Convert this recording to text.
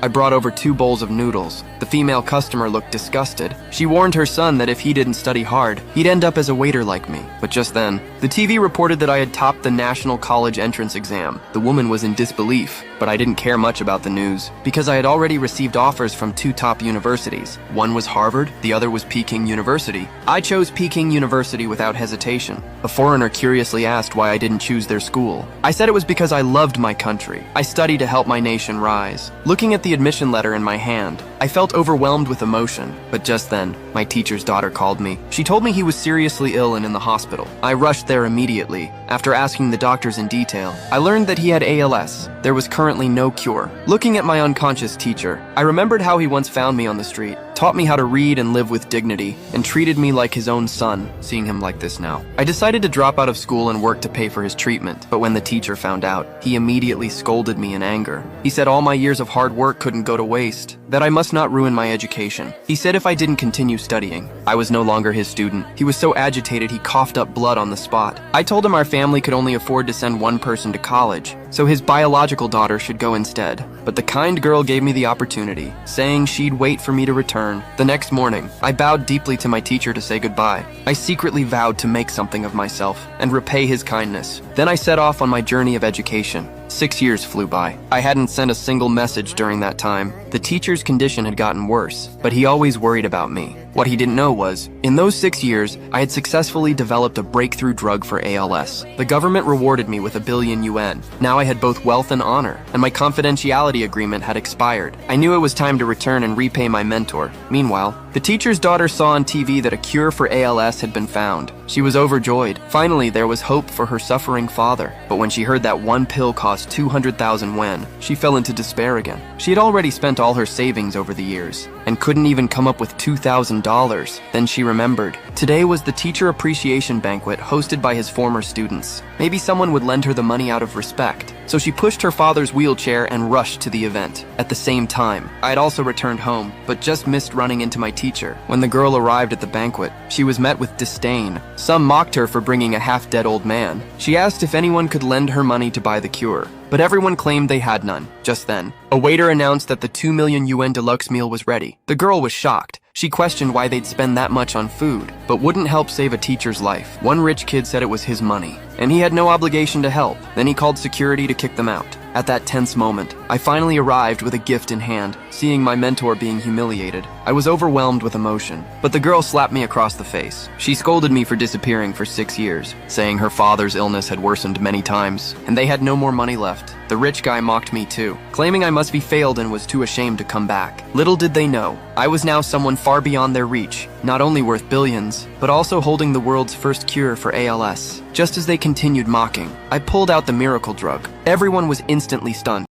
I brought over 2 bowls of noodles. The female customer looked disgusted. She warned her son that if he didn't study hard, he'd end up as a waiter like me. But just then, the TV reported that I had topped the National College Entrance Exam. The woman was in disbelief, but I didn't care much about the news, because I had already received offers from 2 top universities. One was Harvard, the other was Peking University. I chose Peking University without hesitation. A foreigner curiously asked why I didn't choose their school. I said it was because I loved my country. I studied to help my nation rise. Looking at the admission letter in my hand, I felt overwhelmed with emotion. But just then, my teacher's daughter called me. She told me he was seriously ill and in the hospital. I rushed there immediately. After asking the doctors in detail, I learned that he had ALS. There was currently no cure. Looking at my unconscious teacher, I remembered how he once found me on the street, taught me how to read and live with dignity, and treated me like his own son, seeing him like this now. I decided to drop out of school and work to pay for his treatment, but when the teacher found out, he immediately scolded me in anger. He said all my years of hard work couldn't go to waste, that I must not ruin my education. He said if I didn't continue studying, I was no longer his student. He was so agitated he coughed up blood on the spot. I told him our family could only afford to send one person to college, so his biological daughter should go instead. But the kind girl gave me the opportunity, saying she'd wait for me to return. The next morning, I bowed deeply to my teacher to say goodbye. I secretly vowed to make something of myself and repay his kindness. Then I set off on my journey of education. 6 years flew by. I hadn't sent a single message during that time. The teacher's condition had gotten worse, but he always worried about me. What he didn't know was, in those 6 years, I had successfully developed a breakthrough drug for ALS. The government rewarded me with 1 billion yuan. Now I had both wealth and honor, and my confidentiality agreement had expired. I knew it was time to return and repay my mentor. Meanwhile, the teacher's daughter saw on TV that a cure for ALS had been found. She was overjoyed. Finally, there was hope for her suffering father. But when she heard that one pill cost 200,000 yuan, she fell into despair again. She had already spent all her savings over the years, and couldn't even come up with $2,000. Then she remembered. Today was the teacher appreciation banquet hosted by his former students. Maybe someone would lend her the money out of respect. So she pushed her father's wheelchair and rushed to the event. At the same time, I had also returned home, but just missed running into my teacher. When the girl arrived at the banquet, she was met with disdain. Some mocked her for bringing a half-dead old man. She asked if anyone could lend her money to buy the cure, but everyone claimed they had none. Just then, a waiter announced that the 2 million yuan deluxe meal was ready. The girl was shocked. She questioned why they'd spend that much on food, but wouldn't help save a teacher's life. One rich kid said it was his money, and he had no obligation to help. Then he called security to kick them out. At that tense moment, I finally arrived with a gift in hand. Seeing my mentor being humiliated, I was overwhelmed with emotion. But the girl slapped me across the face. She scolded me for disappearing for 6 years, saying her father's illness had worsened many times, and they had no more money left. The rich guy mocked me too, claiming I must be failed and was too ashamed to come back. Little did they know, I was now someone far beyond their reach, not only worth billions, but also holding the world's first cure for ALS. Just as they continued mocking, I pulled out the miracle drug. Everyone was instantly stunned.